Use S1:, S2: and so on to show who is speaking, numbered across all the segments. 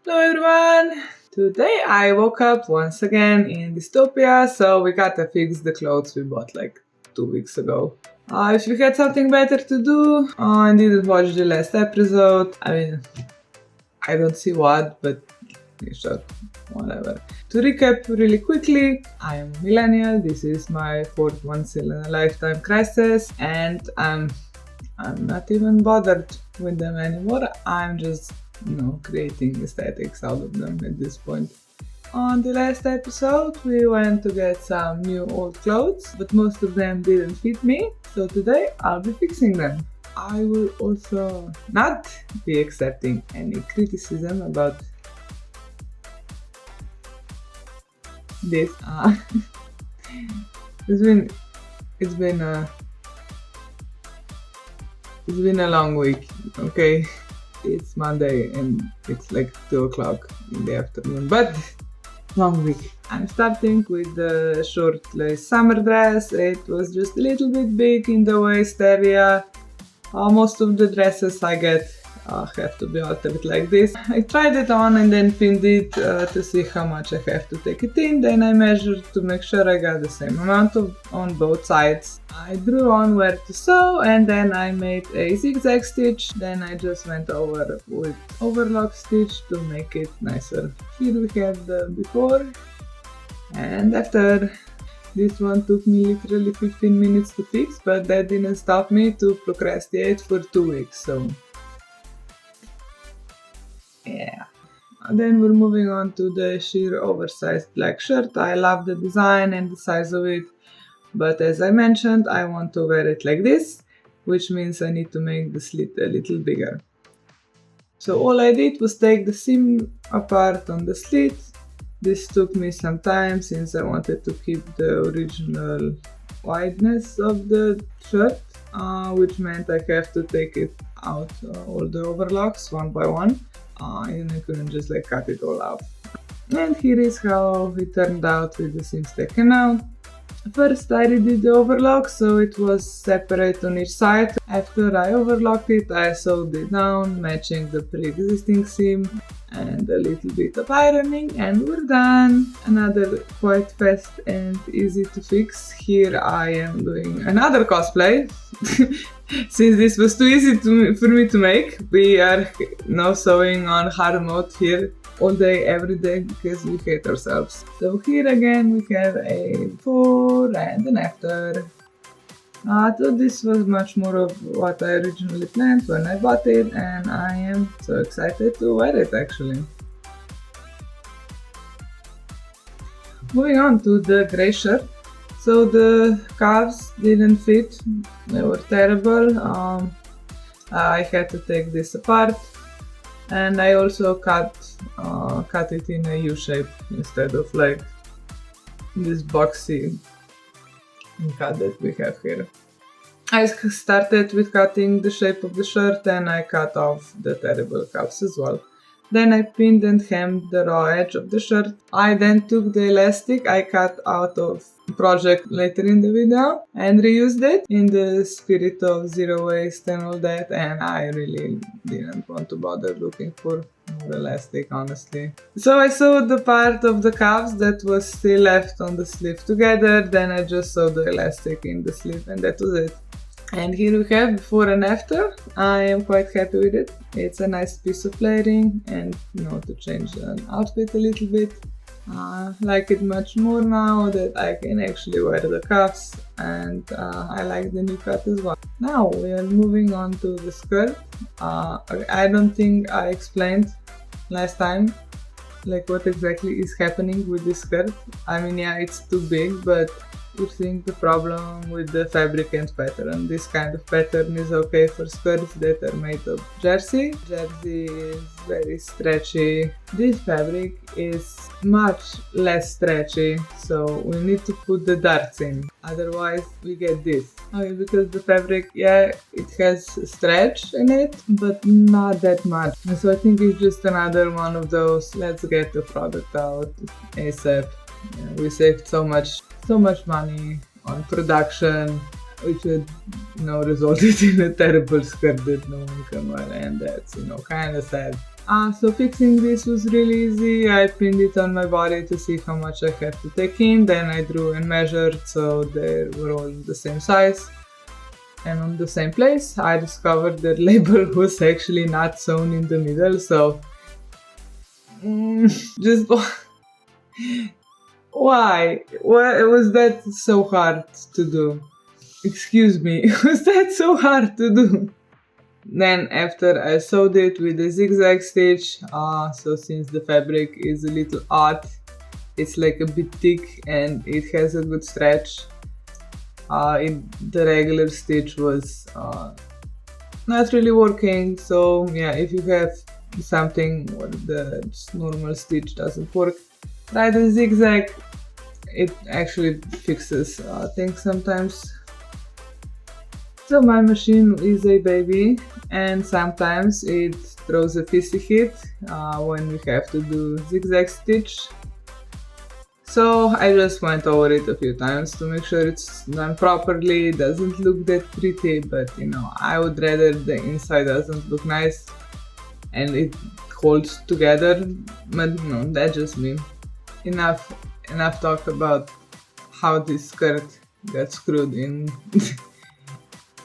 S1: Hello everyone! Today I woke up once again in dystopia, so we gotta fix the clothes we bought like 2 weeks ago. If you had something better to do and didn't watch the last episode, I don't see what, but sure, whatever. To recap really quickly, I am a millennial, this is my fourth once in a lifetime crisis, and I'm not even bothered with them anymore. I'm just creating aesthetics out of them at this point. On the last episode, we went to get some new old clothes, but most of them didn't fit me, so today I'll be fixing them. I will also not be accepting any criticism about this. It's been a long week, okay? It's Monday and it's like 2 o'clock in the afternoon, but long week. I'm starting with the short-lace summer dress. It was just a little bit big in the waist area. Most of the dresses I get have to be altered like this. I tried it on and then pinned it to see how much I have to take it in. Then I measured to make sure I got the same amount on both sides. I drew on where to sew and then I made a zigzag stitch. Then I just went over with overlock stitch to make it nicer. Here we have the before and after. This one took me literally 15 minutes to fix, but that didn't stop me to procrastinate for 2 weeks, so yeah. Then we're moving on to the sheer oversized black shirt. I love the design and the size of it, but as I mentioned, I want to wear it like this, which means I need to make the slit a little bigger. So all I did was take the seam apart on the slit. This took me some time since I wanted to keep the original wideness of the shirt, which meant I have to take it out, all the overlocks one by one, and I couldn't just cut it all out. And here is how it turned out with the seams taken out. First I redid the overlock so it was separate on each side. After I overlocked it, I sewed it down, matching the pre-existing seam and a little bit of ironing, and we're done. Another quite fast and easy to fix. Here I am doing another cosplay. Since this was too easy for me to make, we are now sewing on hard mode here all day, every day, because we hate ourselves. So here again we have a before and an after. So this was much more of what I originally planned when I bought it, and I am so excited to wear it actually. Moving on to the grey shirt. So the calves didn't fit, they were terrible. I had to take this apart, and I also cut it in a U shape instead of like this boxy cut that we have here. I started with cutting the shape of the shirt and I cut off the terrible cuffs as well. Then I pinned and hemmed the raw edge of the shirt. I then took the elastic I cut out of project later in the video and reused it in the spirit of zero waste and all that, and I really didn't want to bother looking for more elastic, honestly. So I sewed the part of the calves that was still left on the sleeve together, then I just sewed the elastic in the sleeve and that was it. And here we have before and after. I am quite happy with it. It's a nice piece of layering and to change the outfit a little bit. I like it much more now that I can actually wear the cuffs, and I like the new cut as well. Now we are moving on to the skirt. I don't think I explained last time what exactly is happening with this skirt. Yeah, it's too big, but I think the problem with the fabric and pattern. This kind of pattern is okay for skirts that are made of jersey. Jersey is very stretchy. This fabric is much less stretchy, so we need to put the darts in. Otherwise we get this. Because the fabric, yeah, it has stretch in it, but not that much. And so I think it's just another one of those, let's get the product out ASAP. Yeah, we saved so much money on production, which would resulted in a terrible skirt that no one can wear, and that's kind of sad. So fixing this was really easy. I pinned it on my body to see how much I had to take in, then I drew and measured so they were all the same size and on the same place. I discovered that label was actually not sewn in the middle, so just why was that so hard to do? Excuse me, was that so hard to do? Then after I sewed it with a zigzag stitch, so since the fabric is a little odd, it's like a bit thick and it has a good stretch. The regular stitch was not really working, so yeah, if you have something where the normal stitch doesn't work, try the zigzag. It actually fixes things sometimes. So my machine is a baby and sometimes it throws a pissy fit when we have to do zigzag stitch. So I just went over it a few times to make sure it's done properly. It doesn't look that pretty, but you know, I would rather the inside doesn't look nice and it holds together, but no, that's just me. Enough talk about how this skirt got screwed in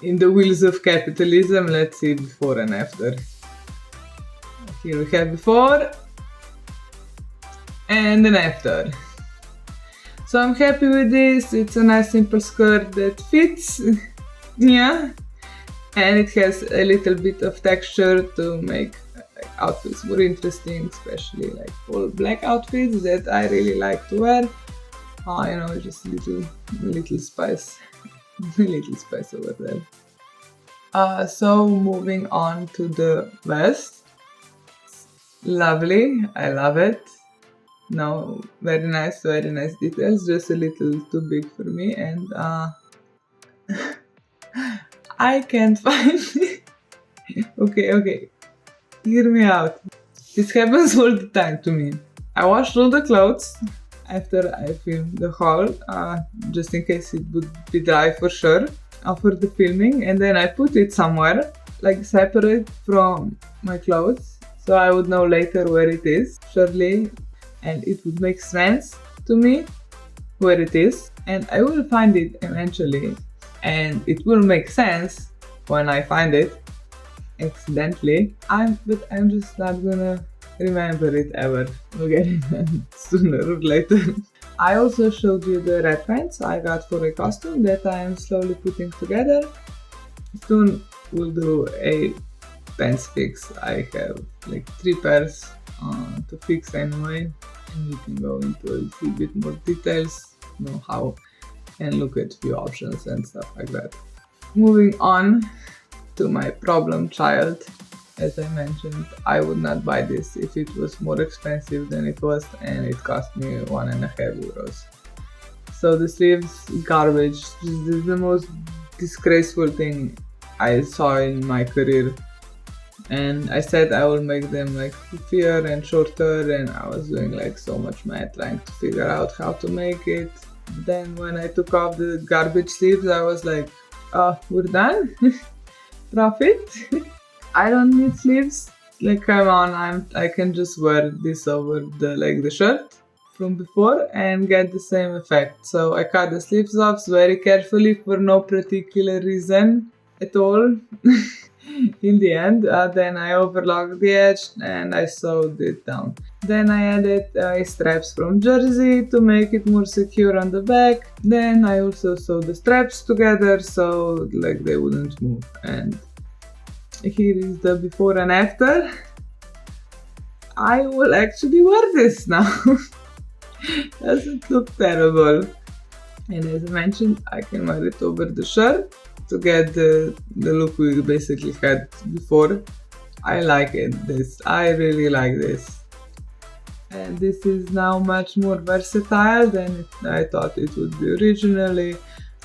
S1: in the wheels of capitalism. Let's see before and after. Here we have before and then after. So I'm happy with this. It's a nice simple skirt that fits, yeah, and it has a little bit of texture to make outfits more interesting, especially like all black outfits that I really like to wear. You know, just a little spice. A little spice over there. So moving on to the vest. Lovely, I love it. No, very nice details, just a little too big for me, and I can't find it. Okay, hear me out. This happens all the time to me. I washed all the clothes after I filmed the haul, just in case it would be dry for sure for the filming, and then I put it somewhere like separate from my clothes so I would know later where it is, surely, and it would make sense to me where it is, and I will find it eventually, and it will make sense when I find it accidentally. But I'm just not gonna remember it ever. We'll get it done sooner or later. I also showed you the red pants I got for a costume that I am slowly putting together. Soon we'll do a pants fix. I have like 3 pairs to fix anyway, and we can go into a little bit more details, know how, and look at few options and stuff like that. Moving on to my problem child. As I mentioned, I would not buy this if it was more expensive than it was, and it cost me €1.50. So the sleeves, garbage. This is the most disgraceful thing I saw in my career, and I said I will make them like fluffier and shorter, and I was doing like so much math trying to figure out how to make it. Then when I took off the garbage sleeves, I was like, oh, we're done? Profit? I don't need sleeves. Like, come on, I can just wear this over the shirt from before and get the same effect. So I cut the sleeves off very carefully for no particular reason at all. In the end, then I overlocked the edge and I sewed it down. Then I added straps from jersey to make it more secure on the back. Then I also sewed the straps together so like they wouldn't move. And here is the before and after. I will actually wear this now. Doesn't look terrible. And as I mentioned, I can wear it over the shirt to get the look we basically had before. I like it. I really like this. And this is now much more versatile than I thought it would be originally.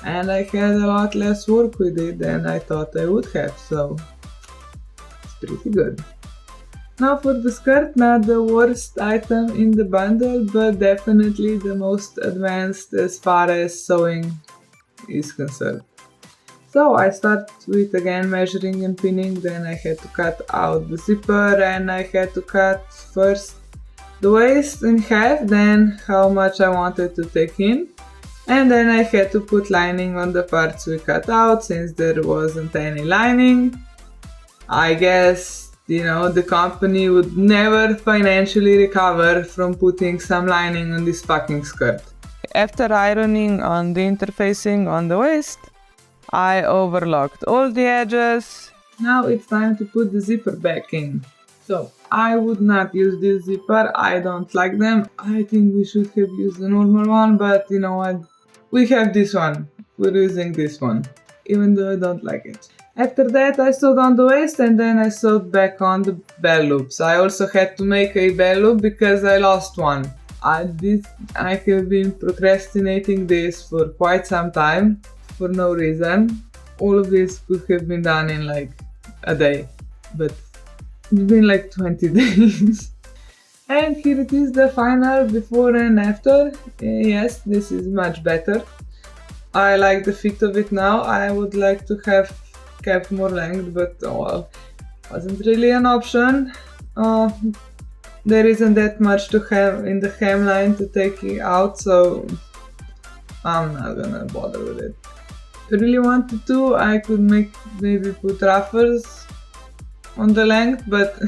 S1: And I had a lot less work with it than I thought I would have, so it's pretty good. Now for the skirt, not the worst item in the bundle, but definitely the most advanced as far as sewing is concerned. So I start with again measuring and pinning, then I had to cut out the zipper and I had to cut first the waist in half, then how much I wanted to take in, and then I had to put lining on the parts we cut out since there wasn't any lining. I guess, the company would never financially recover from putting some lining on this fucking skirt. After ironing on the interfacing on the waist, I overlocked all the edges. Now it's time to put the zipper back in. So I would not use this zipper, I don't like them. I think we should have used the normal one, but you know what? We have this one. We're using this one, even though I don't like it. After that I sewed on the waist and then I sewed back on the bell loops. I also had to make a bell loop because I lost one. I have been procrastinating this for quite some time for no reason. All of this could have been done in like a day, but it's been like 20 days. And here it is, the final before and after. Yes, this is much better. I like the fit of it now. I would like to have kept more length, but well, wasn't really an option. There isn't that much to have in the hemline to take it out, so I'm not gonna bother with it. If I really wanted to, I could maybe put ruffles on the length, but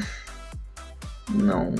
S1: no.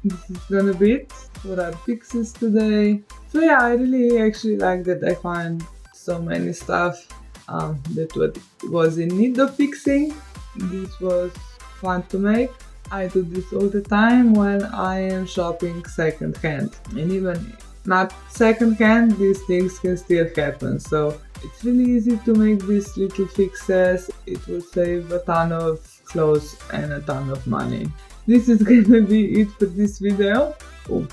S1: This is gonna be it for our fixes today. So yeah, I really actually like that I find so many stuff that was in need of fixing. This was fun to make. I do this all the time when I am shopping second hand, and even not second hand, these things can still happen. So it's really easy to make these little fixes. It will save a ton of clothes and a ton of money. This is gonna be it for this video. Oh,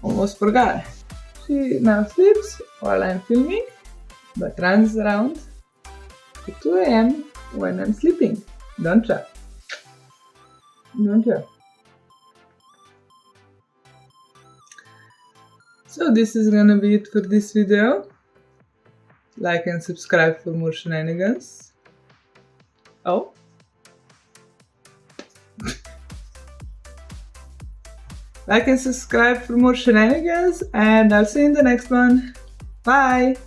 S1: almost forgot. She now sleeps while I'm filming, but runs around at 2 AM when I'm sleeping. Don't try. Don't try. So this is gonna be it for this video. Like and subscribe for more shenanigans. Oh. Like and subscribe for more shenanigans, and I'll see you in the next one. Bye!